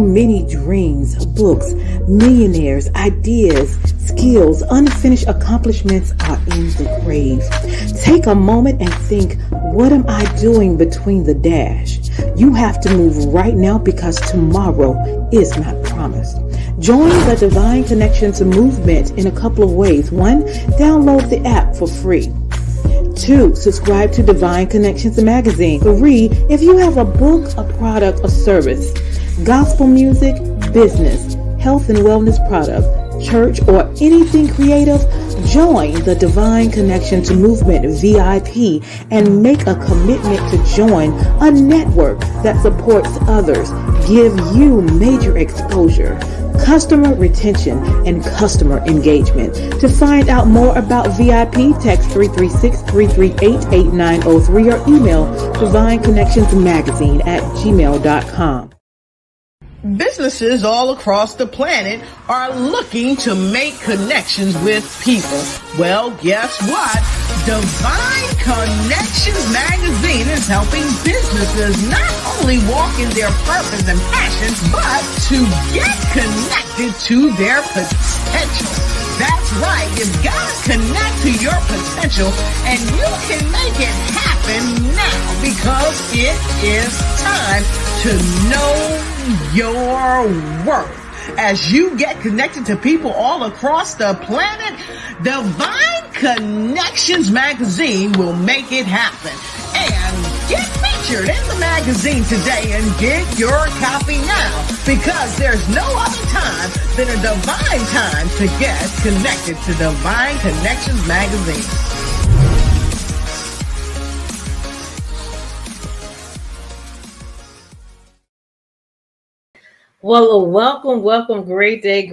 many dreams, books, millionaires, ideas, skills, unfinished accomplishments are in the grave. Take a moment and think, what am I doing between the dash? You have to move right now because tomorrow is not promised. Join the Divine Connections movement in a couple of ways. 1, download the app for free. 2, subscribe to Divine Connections magazine. 3, if you have a book, a product, a service, gospel music, business, health and wellness product, church, or anything creative, join the Divine Connections movement VIP and make a commitment to join a network that supports others, give you major exposure, customer retention, and customer engagement. To find out more about VIP, text 336-338-8903 or email divineconnectionsmagazine@gmail.com. Businesses all across the planet are looking to make connections with people. Well, guess what? Divine Connections magazine is helping businesses not only walk in their purpose and passions, but to get connected to their potential. That's right. You've got to connect to your potential, and you can make it happen now because it is time to know your worth. As you get connected to people all across the planet, Divine Connections magazine will make it happen. And get featured in the magazine today and get your copy now, because there's no other time than a divine time to get connected to Divine Connections magazine. Well, welcome. Great day,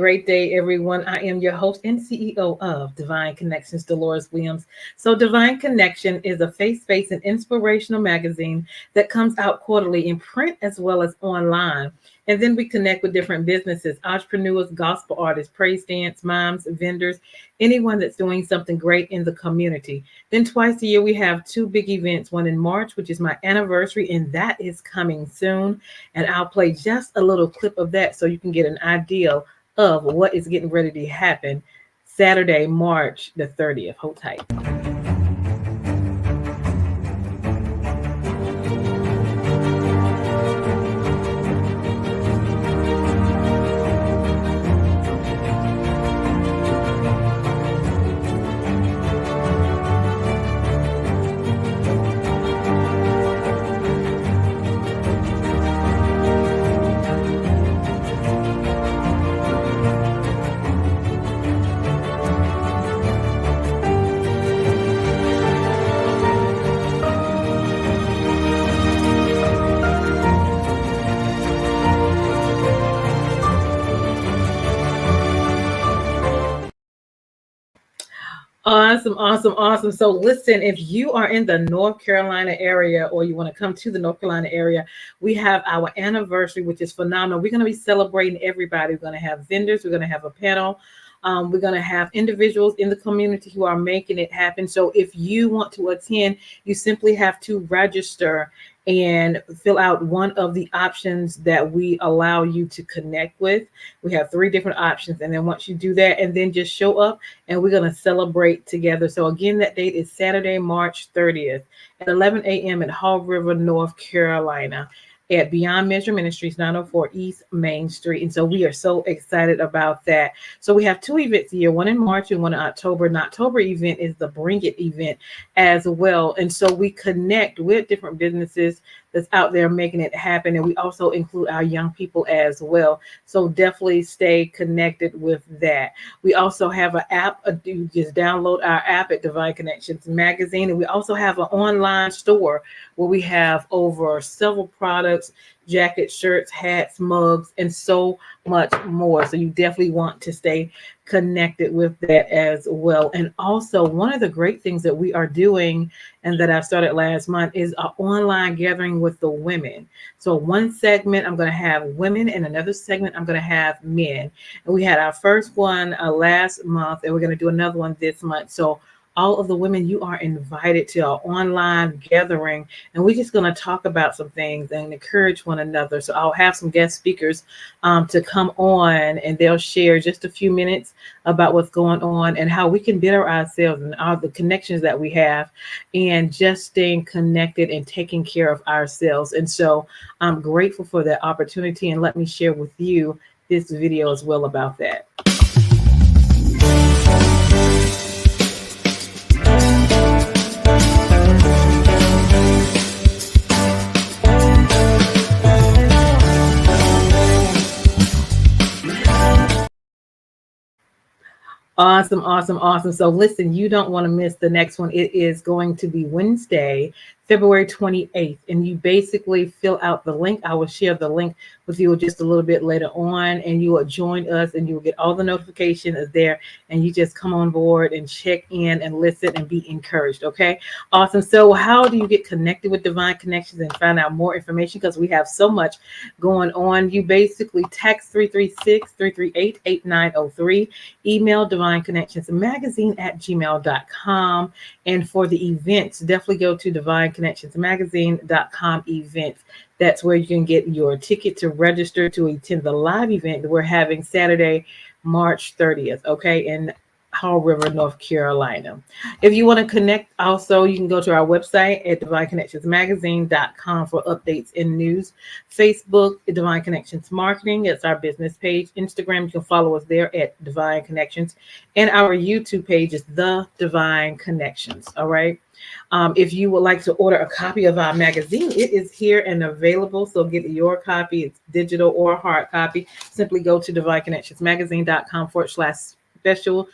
everyone. I am your host and CEO of Divine Connections, Deloris Williams. So Divine Connection is a faith-based and inspirational magazine that comes out quarterly in print as well as online. And then we connect with different businesses, entrepreneurs, gospel artists, praise dance, moms, vendors, anyone that's doing something great in the community. Then twice a year, we have 2 big events, one in March, which is my anniversary, and that is coming soon. And I'll play just a little clip of that so you can get an idea of what is getting ready to happen Saturday, March the 30th. Hold tight. Awesome. So listen, if you are in the North Carolina area or you want to come to the North Carolina area, we have our anniversary, which is phenomenal. We're going to be celebrating everybody. We're going to have vendors. We're going to have a panel. We're going to have individuals in the community who are making it happen. So if you want to attend, you simply have to register and fill out one of the options that we allow you to connect with. We have 3 different options. And then once you do that, and then just show up and we're going to celebrate together. So again, that date is Saturday, March 30th at 11 a.m. at Hall River, North Carolina, at Beyond Measure Ministries, 904 East Main Street. And so we are so excited about that. So we have 2 events a year, one in March and one in October. And October event is the Bring It event as well. And so we connect with different businesses that's out there making it happen. And we also include our young people as well. So definitely stay connected with that. We also have an app. You just download our app at Divine Connections Magazine. And we also have an online store where we have over several products, jackets, shirts, hats, mugs, and so much more. So you definitely want to stay connected with that as well. And also, one of the great things that we are doing and that I started last month is an online gathering with the women. So one segment, I'm going to have women, and another segment, I'm going to have men. And we had our first one last month, and we're going to do another one this month. So all of the women, you are invited to our online gathering, and we're just going to talk about some things and encourage one another. So I'll have some guest speakers to come on, and they'll share just a few minutes about what's going on and how we can better ourselves and all the connections that we have, and just staying connected and taking care of ourselves. And so I'm grateful for that opportunity, and let me share with you this video as well about that. Awesome, awesome, awesome. So listen, you don't want to miss the next one. It is going to be Wednesday, February 28th. And you basically fill out the link. I will share the link with you just a little bit later on, and you will join us and you will get all the notifications there, and you just come on board and check in and listen and be encouraged. Okay. Awesome. So how do you get connected with Divine Connections and find out more information? Because we have so much going on. You basically text 336-338-8903, email divineconnectionsmagazine@gmail.com. And for the events, definitely go to divineconnectionsmagazine.com events. That's where you can get your ticket to register to attend the live event that we're having Saturday, March 30th, okay, in Hall River, North Carolina. If you want to connect, also, you can go to our website at divineconnectionsmagazine.com for updates and news. Facebook, Divine Connections Marketing, it's our business page. Instagram, you can follow us there at Divine Connections. And our YouTube page is The Divine Connections, all right? If you would like to order a copy of our magazine, it is here and available. So get your copy. It's digital or hard copy. Simply go to divineconnectionsmagazine.com/special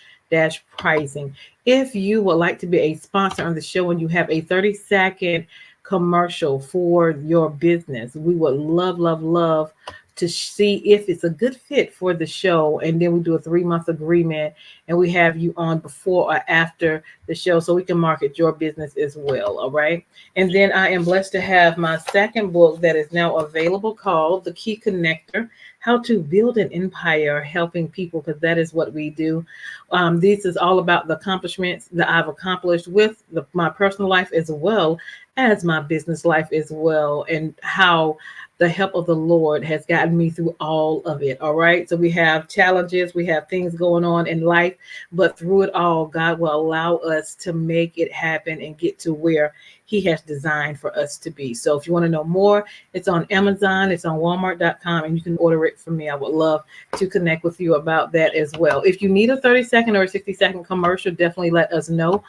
pricing. If you would like to be a sponsor on the show and you have a 30-second commercial for your business, we would love to see if it's a good fit for the show. And then we do a 3-month agreement, and we have you on before or after the show so we can market your business as well. All right. And then I am blessed to have my second book that is now available, called The Key Connector: How to Build an Empire Helping People, because that is what we do. This is all about the accomplishments that I've accomplished with my personal life as well as my business life as well, and how the help of the Lord has gotten me through all of it. All right. So we have challenges, we have things going on in life, but through it all, God will allow us to make it happen and get to where He has designed for us to be. So if you want to know more, it's on Amazon, it's on Walmart.com, and you can order it from me. I would love to connect with you about that as well. If you need a 30-second or a 60-second commercial, definitely let us know.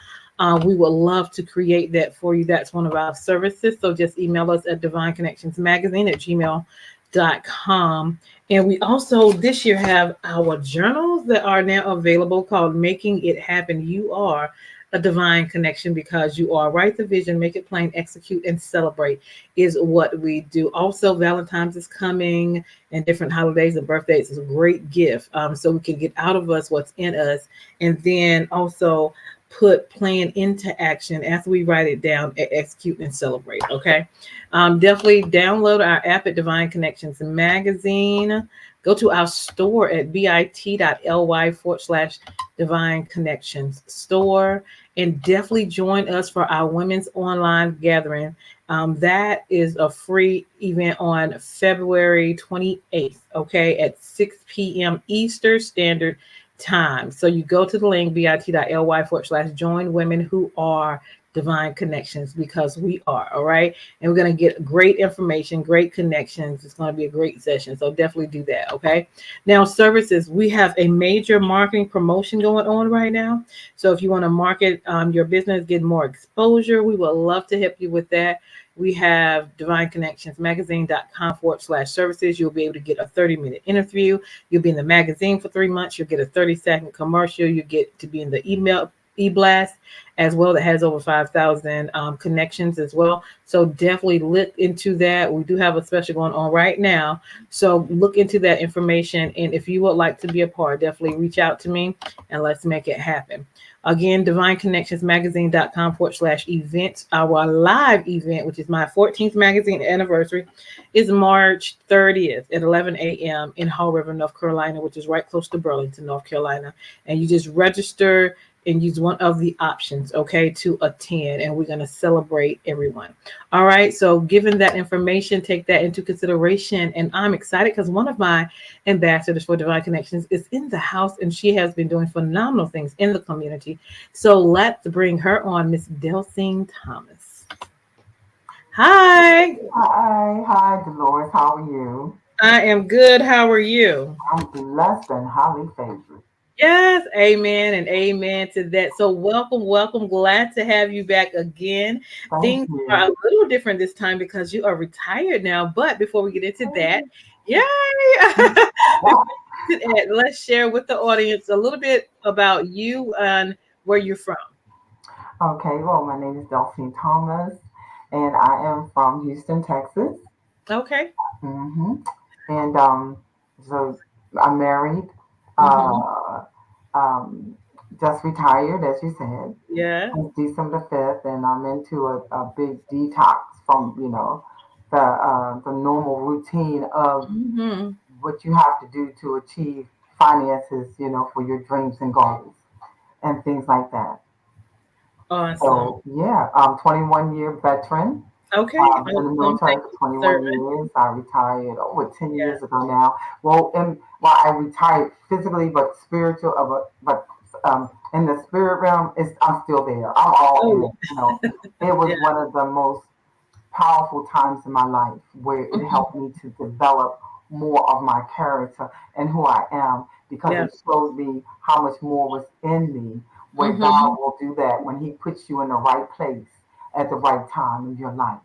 We would love to create that for you. That's one of our services. So just email us at divineconnectionsmagazine@gmail.com. And we also this year have our journals that are now available, called Making It Happen. You are a divine connection because you are. Write the vision, make it plain, execute, and celebrate is what we do. Also, Valentine's is coming, and different holidays and birthdays is a great gift. So we can get out of us what's in us, and then also put plan into action after we write it down, execute, and celebrate. Okay. Definitely download our app at Divine Connections Magazine. Go to our store at bit.ly/Divine Connections store, and definitely join us for our women's online gathering. That is a free event on February 28th, okay, at 6 p.m. Eastern Standard Time. So you go to the link bit.ly/join women who are Divine Connections, because we are. All right. And we're going to get great information, great connections. It's going to be a great session. So definitely do that. Okay. Now, services, we have a major marketing promotion going on right now. So if you want to market your business, get more exposure, we would love to help you with that. We have divineconnectionsmagazine.com/services. You'll be able to get a 30-minute interview. You'll be in the magazine for 3 months. You'll get a 30-second commercial. You get to be in the email e-blast as well, that has over 5,000 connections as well. So definitely look into that. We do have a special going on right now. So look into that information. And if you would like to be a part, definitely reach out to me and let's make it happen. Again, divineconnectionsmagazine.com/events. Our live event, which is my 14th magazine anniversary, is March 30th at 11 a.m. in Hall River, North Carolina, which is right close to Burlington, North Carolina. And you just register and use one of the options, okay, to attend. And we're going to celebrate everyone. All right. So, given that information, take that into consideration. And I'm excited because one of my ambassadors for Divine Connections is in the house and she has been doing phenomenal things in the community. So, let's bring her on, Miss Delcine Thomas. Hi. Hi, Deloris. How are you? I am good. How are you? I'm blessed and highly favored. Yes, amen and amen to that. So, welcome, welcome. Glad to have you back again. Thank Things are you. a little different this time because you are retired now. But before we get into that, yay! Before we get into that, let's share with the audience a little bit about you and where you're from. Okay, well, my name is Delcine Thomas, and I am from Houston, Texas. Okay. hmm And so I'm married, Mm-hmm. uh, um, just retired, as you said. Yeah. It's December 5th, and I'm into a big detox from, the normal routine of Mm-hmm. what you have to do to achieve finances, for your dreams and goals and things like that. Awesome. So yeah, I'm 21-year veteran. Okay. In the Awesome. military Thank for you for 21 serving. years. I retired over 10 Yeah. years ago now. Well, I retired physically, but spiritual, but in the spirit realm, I'm still there. I'm all Oh, in. It yeah. was one of the most powerful times in my life where it Mhm. helped me to develop more of my character and who I am because Yeah. it showed me how much more was in me, where Mm-hmm. God will do that when He puts you in the right place at the right time in your life.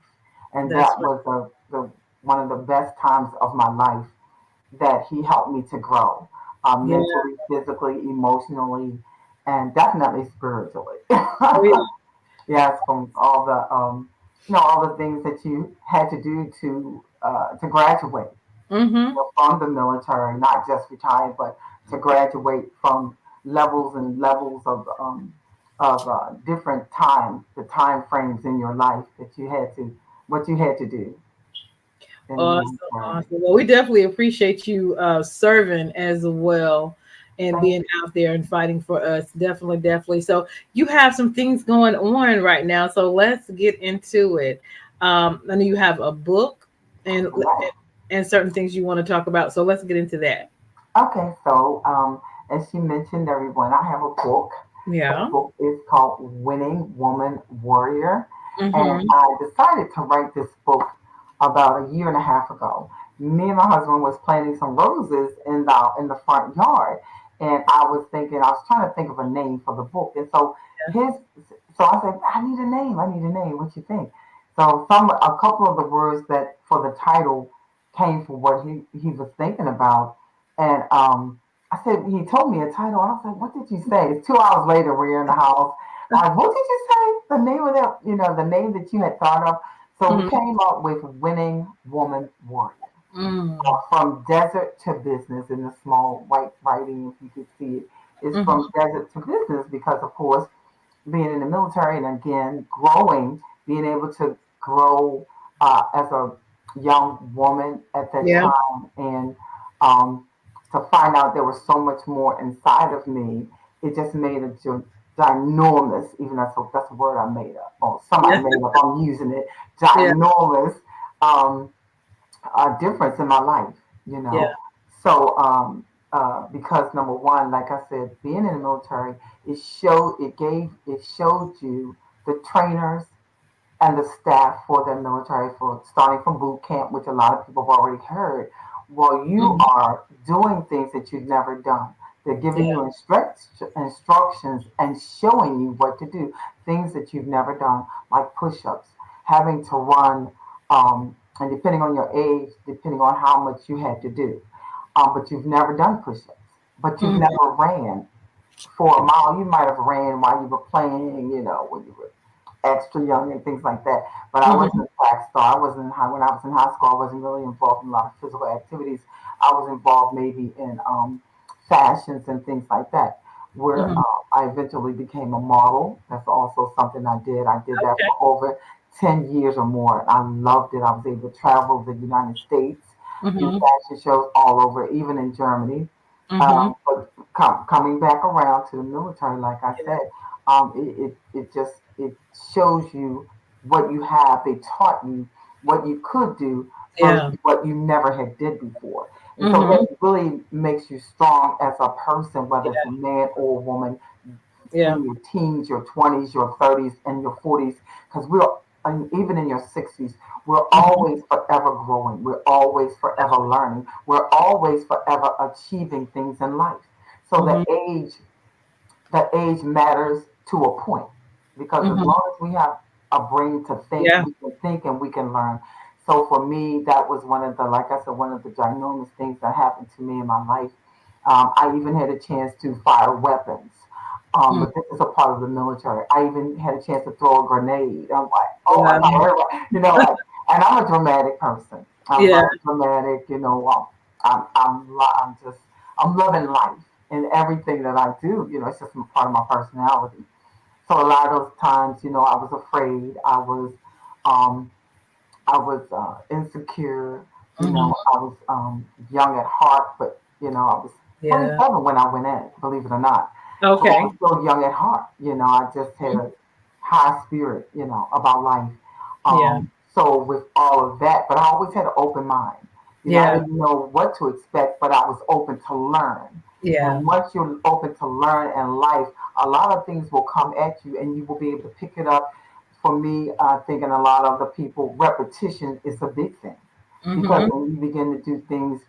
And That's that right. was the one of the best times of my life that He helped me to grow Yeah. mentally, physically, emotionally, and definitely spiritually. Oh, yeah. Yes, from all the things that you had to do to graduate, Mm-hmm. from the military, not just retired, but to graduate from levels and levels of different the time frames in your life that what you had to do in the Awesome, military. awesome. Well, we definitely appreciate you serving as well and Thank being out there and fighting for us. Definitely, definitely. So you have some things going on right now. So let's get into it. I know you have a book and you. and certain things you want to talk about. So let's get into that. Okay, so as you mentioned, everyone, I have a book. The Yeah. book is called Winning Woman Warrior. And Mm-hmm. I decided to write this book about a year and a half ago. Me and my husband was planting some roses in the front yard. And I was trying to think of a name for the book. And his so I said, I need a name. What you think? So a couple of the words that for the title came from what he was thinking about. And I said, he told me a title. I was like, what did you say? It's 2 hours later, we're in the house. I'm like, what did you say? The name of that, the name that you had thought of. So we Mm-hmm. came up with Winning Woman Warrior. Mm-hmm. From desert to business in the small white writing, if you could see it. It's from desert to business because, of course, being in the military and again growing, being able to grow as a young woman at that Yeah. time, and um, to find out there was so much more inside of me, it just made a ginormous, even that's a word I made up, or Yeah. somebody made up, I'm using it, Yeah. ginormous um, difference in my life, you Yeah. know. So, because number one, like I said, being in the military, it showed you the trainers and the staff for the military for starting from boot camp, which a lot of people have already heard. Well, you Mm-hmm. are doing things that you've never done. They're giving Yeah. you instructions and showing you what to do, things that you've never done, like push-ups, having to run, and depending on your age, depending on how much you had to do. But you've never done push-ups, but you've Mm-hmm. never ran for a mile. You might have ran while you were playing, when you were extra young and things like that. But I Mm-hmm. wasn't a track star. I wasn't in high when I was in high school. I wasn't really involved in a lot of physical activities. I was involved maybe in fashions and things like that. Where Mm-hmm. I eventually became a model. That's also something I did. I did that Okay. for over 10 years or more. I loved it. I was able to travel the United States, do Mm-hmm. fashion shows all over, even in Germany. Mm-hmm. But coming back around to the military, like I said, it shows you what you have. They taught you what you could do Yeah. versus what you never had did before, and so Mm-hmm. that really makes you strong as a person, whether it's a Yeah. man or a woman Yeah. in your teens, your 20s, your 30s, and your 40s, because we're and even in your 60s, we're Mm-hmm. always forever growing. We're always forever learning. We're always forever achieving things in life. So Mm-hmm. the age matters to a point, because as Mm-hmm. long as we have a brain to think, Yeah. we can think and we can learn. So for me, that was one of the, like I said, one of the ginormous things that happened to me in my life. I even had a chance to fire weapons. Mm. But this is a part of the military. I even had a chance to throw a grenade. I'm like, oh my Wow. God, and I'm a dramatic person. I'm Yeah. very dramatic, I'm loving life and everything that I do. It's just a part of my personality. So a lot of those times, I was afraid. Um, I was insecure. Mm-hmm. I was young at heart, but I was Yeah. 27 when I went in, believe it or not. So I Okay. was still young at heart. I just had Mhm. a high spirit, about life. Yeah. So with all of that, but I always had an open mind. I Yeah. didn't know what to expect, but I was open to learn. Yeah. And once you're open to learn in life, a lot of things will come at you, and you will be able to pick it up. For me, I think, and a lot of the people, repetition is a big thing, because Mm-hmm. when you begin to do things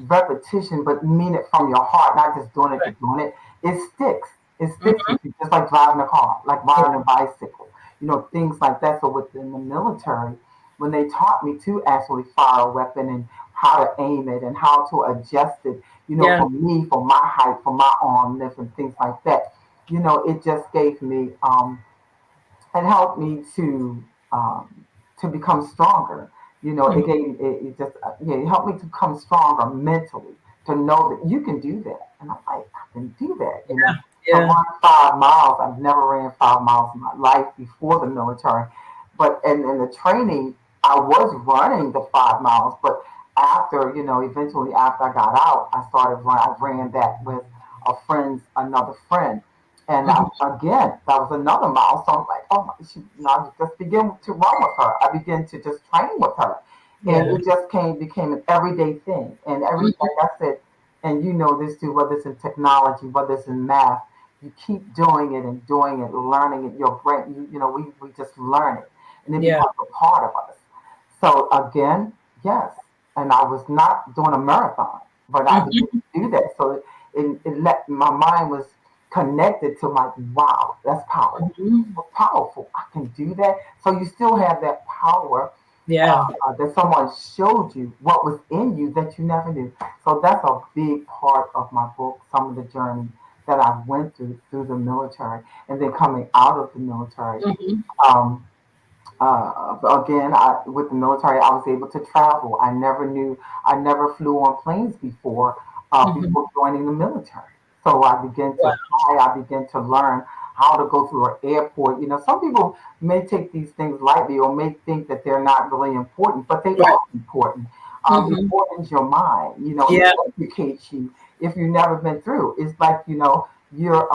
repetition, but mean it from your heart, not just doing it to Right. doing it, it sticks. It sticks Mm-hmm. with you, just like driving a car, like Yeah. riding a bicycle, things like that. So within the military, when they taught me to actually fire a weapon and how to aim it and how to adjust it, Yeah. for me, for my height, for my arm length and things like that, it just gave me, it helped me to become stronger. Mhm. It just yeah, it helped me to become stronger mentally, to know that you can do that. And I'm like, I can do that. To Yeah. run 5 miles. I've never ran 5 miles in my life before the military, but in the training, I was running the 5 miles. But after, eventually after I got out, I ran that with another friend. And Mhm. again, that was another milestone. Like, oh my, I just begin to run with her. I began to just train with her, and Yeah. it just became an everyday thing. And Mhm. like I said, and you know this too, whether it's in technology, whether it's in math, you keep doing it, learning it. Your brain, we just learn it, and it Yeah. becomes a part of us. So again, yes, and I was not doing a marathon, but I began Mhm. to do that. So it let my mind was connected to, like, wow, that's powerful. Mhm. That's powerful. I can do that. So you still have that power, Yeah. that someone showed you what was in you that you never knew. So that's a big part of my book, some of the journey that I went through the military, and then coming out of the military. Mhm. Um, Again, with the military, I was able to travel. I never flew on planes Mhm. before joining the military. So I began to Wow. fly. I began to learn how to go through an airport. Some people may take these things lightly or may think that they're not really important, but they Right. are important. It Mhm. broadens your mind. It Yeah. educates you if you've never been through. It's like, you're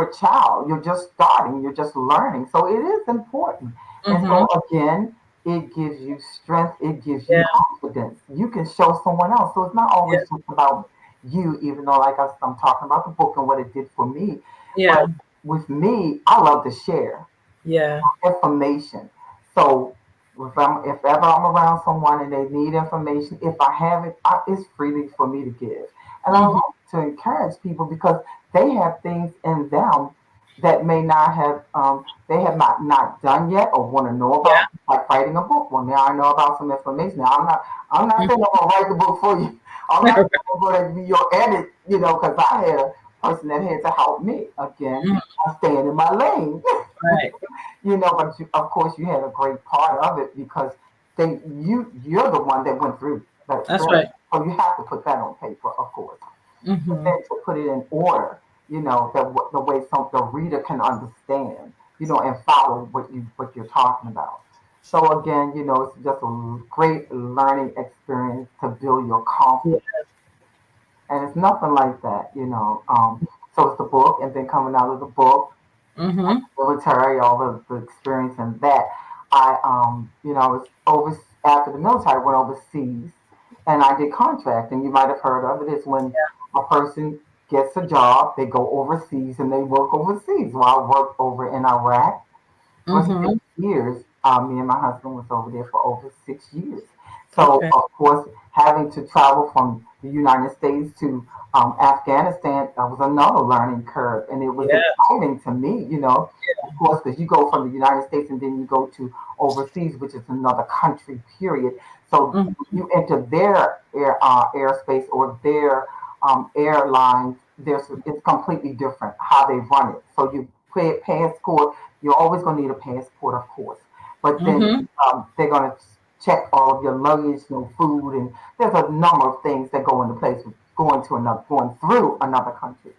a child. You're just starting. You're just learning. So it is important. And Mhm. so again, it gives you strength, it gives you Yeah. confidence. You can show someone else. So it's not Yeah. always just about you, even though, like I'm talking about the book and what it did for me. But Yeah. with me, I love to share Yeah. information. So if ever I'm around someone and they need information, if I have it, it's freely for me to give. And I Mhm. like to encourage people because they have things in them that they have not done yet or want to know Yeah. about, like writing a book. Well, now I know about some information. Now I'm not saying I'm gonna write the book for you. I'm not saying I'm gonna be your edit, because I had a person that had to help me. Again, Mhm. I'm staying in my lane. Right. But of course you had a great part of it because you're the one that went through that That's experience. right. So you have to put that on paper, of course. But Mhm. then to put it in order, the way the reader can understand, and follow what you're talking about. So again, it's just a great learning experience to build your Yeah. confidence and it's nothing like that, So it's the book, and then coming out of the book, Mm-hmm. military, all of the experience in that. I was over after the military, I went overseas, and I did contract. And you might have heard of it. Is when a person gets a job, they go overseas and they work overseas. Well, I worked over in Iraq for Mm-hmm. 6 years. Me and my husband was over there for over 6 years. So, Okay. of course, having to travel from the United States to Afghanistan, that was another learning curve. And it was Yeah. exciting to me, of course, because you go from the United States and then you go to overseas, which is another country, period. So Mm-hmm. you enter their airspace or their airlines, it's completely different how they run it. So you pay a passport, you're always going to need a passport, of course. But then Mm-hmm. they're going to check all of your luggage, no food, and there's a number of things that go into place with going through another country,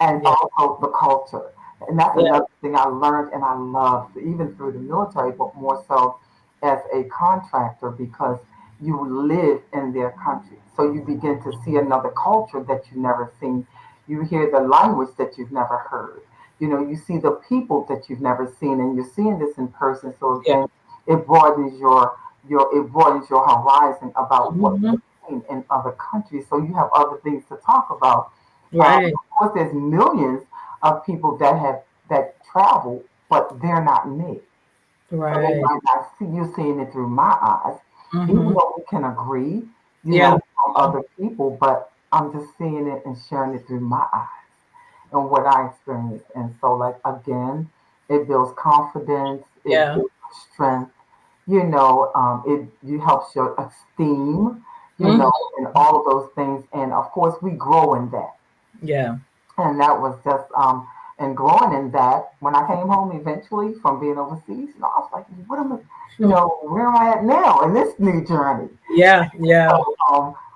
and Yeah. also the culture. And that's Yeah. another thing I learned and I loved, even through the military, but more so as a contractor because you live in their country. So you begin to see another culture that you've never seen. You hear the language that you've never heard. You see the people that you've never seen, and you're seeing this in person. So Yeah. again, it broadens your horizon about what Mm-hmm. you're seeing in other countries. So you have other things to talk about. Right. Of course, there's millions of people that travel, but they're not me. So they Right. might not see you seeing it through my eyes, even Mm-hmm. though we can agree, Yeah. from other people, but I'm just seeing it and sharing it through my eyes and what I experienced. And so, like, again, it builds confidence, it Yeah. builds strength, it helps your esteem, Mm-hmm. and all of those things. And of course, we grow in that. Yeah. And that was just and growing in that when I came home eventually from being overseas, I was like, what am I, where am I at now in this new journey? Yeah. Yeah. So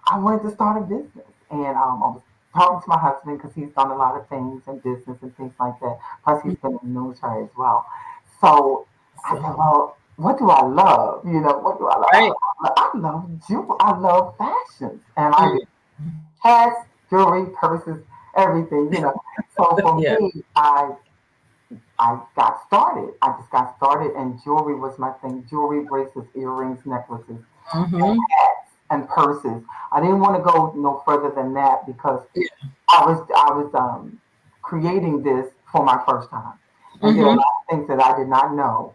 I wanted to start a business, and I was talking to my husband because he's done a lot of things in business and things like that. Plus, he's been in the military as well. So I So, said, well, what do I love? What do I love? right. I love jewelry. I love fashions, and I Mm. hats, jewelry, purses, everything. So for Yeah. me, I got started. I just got started, and jewelry was my thing. Jewelry, bracelets, earrings, necklaces, Mm-hmm. hats, and purses. I didn't want to go no further than that because Yeah. I was creating this for my first time, and there were a Mm-hmm. lot of things that I did not know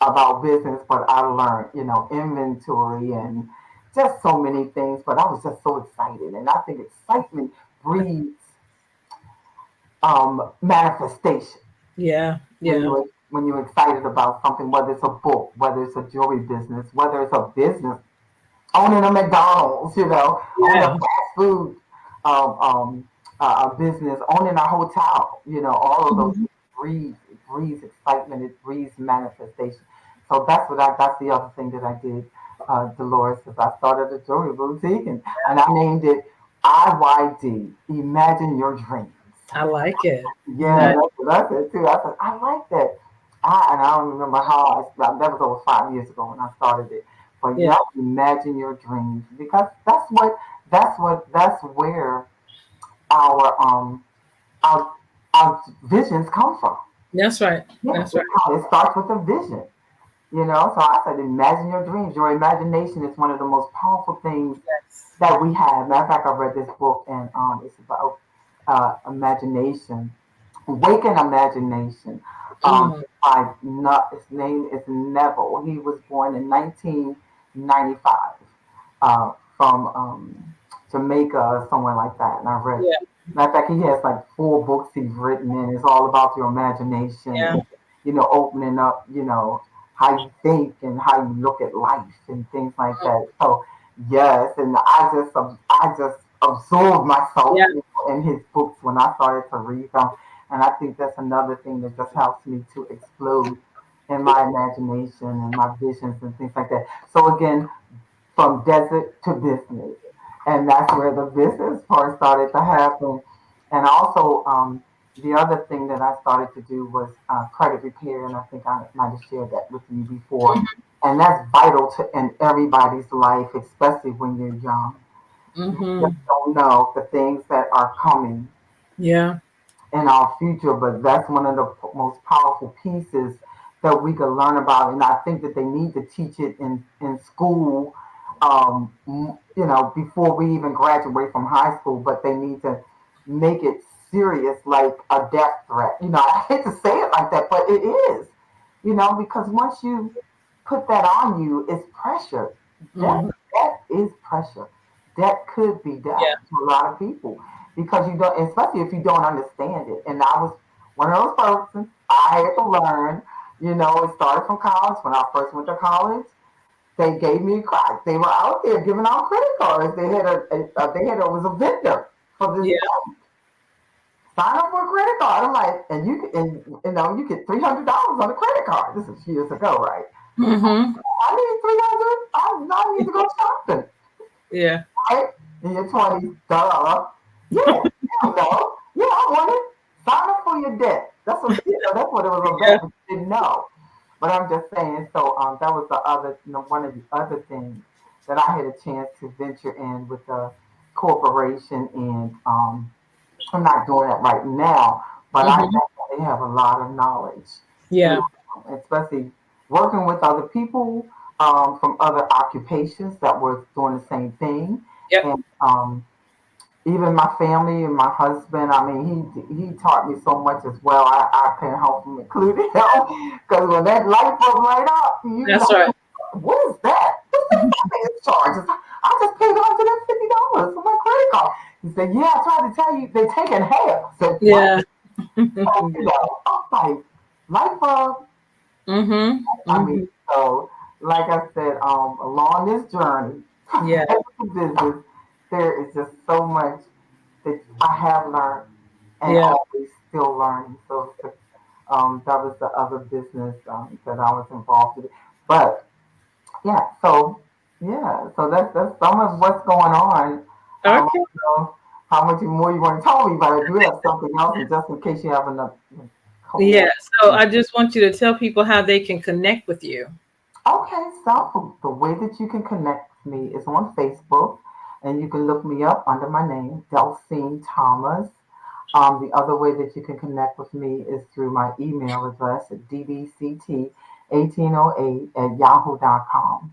about business, but I learned, inventory and just so many things. But I was just so excited, and I think excitement breeds manifestation. Yeah. when Yeah. you when you're excited about something, whether it's a book, whether it's a jewelry business, whether it's a business, owning a McDonald's, owning a Yeah. fast food a business, owning a hotel, all of those Mhm. things breeds excitement, it breeds manifestation. So that's the other thing that I did, Dolores, is I started a jewelry boutique and I named it IYD, Imagine Your Dreams. I like it. Yeah, Nice. that's what I said too. I said, I like that. And I don't remember that was over 5 years ago when I started it. But Yeah. yeah, imagine your dreams because that's where our um our our visions come from. That's right. Yeah, That's right. it starts with a vision. So I said, imagine your dreams. Your imagination is one of the most powerful things Yes. that we have. Matter of fact, I read this book and it's about imagination, Waking Imagination. Mm. His name is Neville. He was born in 1995 from Jamaica or somewhere like that. And I read, Yeah. matter of fact, he has like 4 books he's written, and it's all about your imagination Yeah. and opening up, how you think and how you look at life and things like that. So yes, and I just absorbed myself Yeah. in his books when I started to read them, and I think that's another thing that just helps me to explode in my imagination and my visions and things like that. So again, from desert to business. And that's where the business part started to happen. And also, the other thing that I started to do was credit repair. And I think I might have shared that with you before. And that's vital to in everybody's life, especially when you're young. We Mm-hmm. just don't know the things that are coming Yeah. in our future, but that's one of the most powerful pieces that we could learn about. And I think that they need to teach it in school, before we even graduate from high school, but they need to make it serious, like a death threat. I hate to say it like that, but it is, because once you put that on you, it's pressure. That, Mm-hmm. that is pressure. That could be death Yeah. to a lot of people because you don't, especially if you don't understand it. And I was one of those persons. I had to learn. It started from college. When I first went to college, they gave me a crack. They were out there giving out credit cards. It was a vendor for this Yeah. sign up for a credit card. I'm like, and you get $300 on a credit card. This is years ago, right? Mm-hmm. I need 300. I need to go shopping. Yeah. Right? In your 20s, duh. Yeah, hell no. Yeah, I want it. Sign up for your debt. That's what it was Yeah. about, but you didn't know. But I'm just saying, so that was one of the other things that I had a chance to venture in with the corporation, and I'm not doing that right now, but I Mm-hmm. definitely have a lot of knowledge, and Yeah. especially working with other people from other occupations that were doing the same thing, Yep. and even my family and my husband. I mean, he taught me so much as well. I can't help him, including him, because when that light bulb light up, That's right. what is that? What's the finance charges? I just paid $150 for my credit card. He said, "Yeah, I tried to tell you they're taking half." I said, "What?" Yeah. So, I'm like, light bulb. Mm-hmm. I mean, Mm-hmm. so like I said, along this journey Yeah. with the business, there is just so much that I have learned and Yeah. always still learning. So that was the other business that I was involved in. But so that's some of what's going on. I Okay. don't know how much more you want to tell me, but I do have something else, and just in case you have another couple Yeah. more. So I just want you to tell people how they can connect with you. Okay, so the way that you can connect with me is on Facebook, and you can look me up under my name, Delcine Thomas. The other way that you can connect with me is through my email address at dbct1808 at yahoo.com.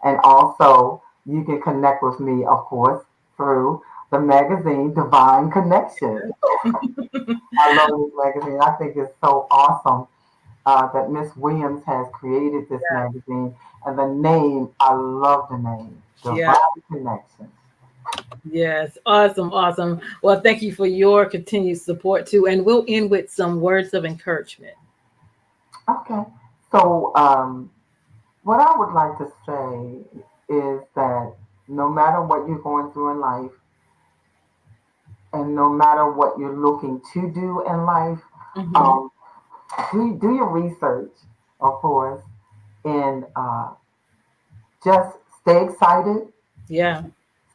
And also, you can connect with me, of course, through the magazine Divine Connections. I love this magazine. I think it's so awesome that Miss Williams has created this magazine. And the name, I love the name, Yeah. Divine Connections. Yes. Awesome. Awesome. Well, thank you for your continued support too. And we'll end with some words of encouragement. Okay. So, what I would like to say is that no matter what you're going through in life, and no matter what you're looking to do in life, Mm-hmm. um, do your research, of course, and just stay excited. Yeah.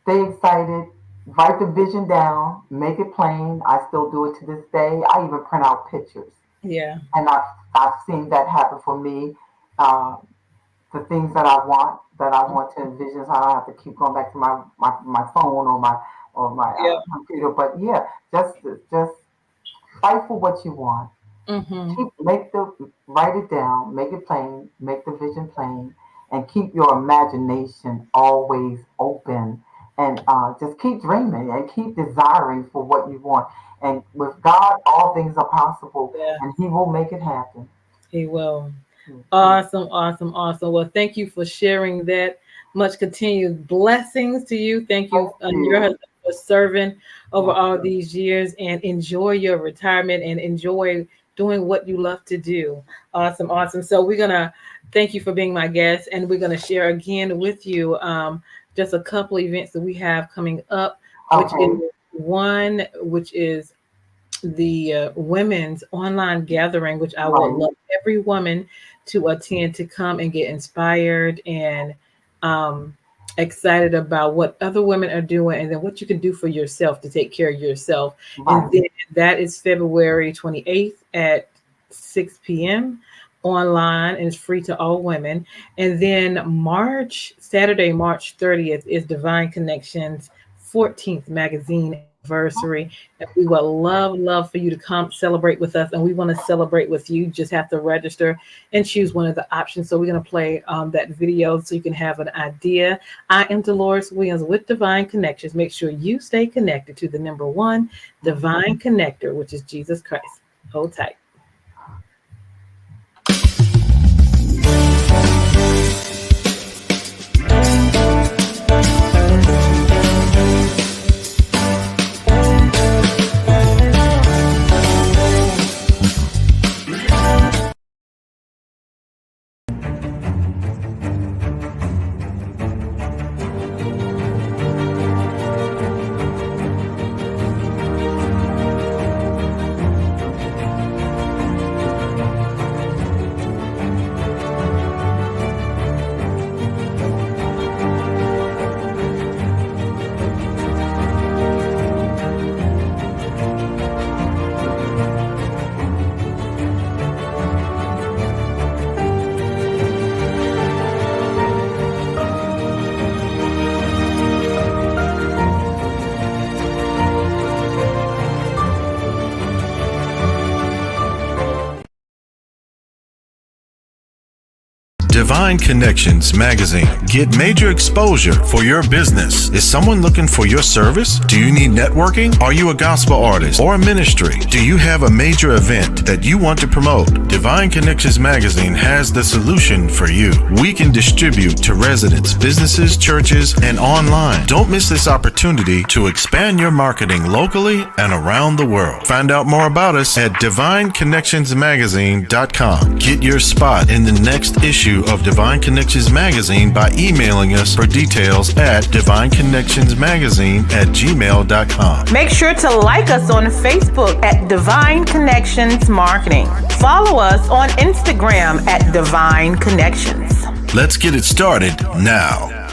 Stay excited. Write the vision down. Make it plain. I still do it to this day. I even print out pictures, Yeah. and I've seen that happen for me. Uh, the things that I want to envision, so I don't have to keep going back to my phone or my Yeah. computer. But yeah, just fight for what you want. Mm-hmm. Write it down, make it plain, make the vision plain, and keep your imagination always open. And just keep dreaming and keep desiring for what you want. And with God, all things are possible, Yeah. and He will make it happen. He will. Yes. Awesome, awesome, awesome. Well, thank you for sharing that. Much continued blessings to you. Thank Thank you and your you. husband for serving over Yes. all these years, and enjoy your retirement and enjoy doing what you love to do. Awesome, awesome. So we're gonna thank you for being my guest, and we're gonna share again with you just a couple events that we have coming up, which is Okay. one, which is the women's online gathering, which I would Right. love every woman to attend to come and get inspired and um, excited about what other women are doing and then what you can do for yourself to take care of yourself. And Right. then that is February 28th at 6 p.m. online and it's free to all women. And then Saturday, March 30th is Divine Connections 14th magazine anniversary. And we would love for you to come celebrate with us. And we want to celebrate with you. You just have to register and choose one of the options. So we're going to play that video so you can have an idea. I am Deloris Williams with Divine Connections. Make sure you stay connected to the number one divine connector, which is Jesus Christ. Hold tight. Divine Connections magazine. Get major exposure for your business. Is someone looking for your service? Do you need networking? Are you a gospel artist or a ministry? Do you have a major event that you want to promote? Divine Connections magazine has the solution for you. We can distribute to residents, businesses, churches, and online. Don't miss this opportunity to expand your marketing locally and around the world. Find out more about us at divineconnectionsmagazine.com. Get your spot in the next issue of Divine Connections magazine by emailing us for details at divineconnectionsmagazine@gmail.com. Make sure to like us on Facebook at Divine Connections Marketing. Follow us on Instagram at Divine Connections. Let's get it started now.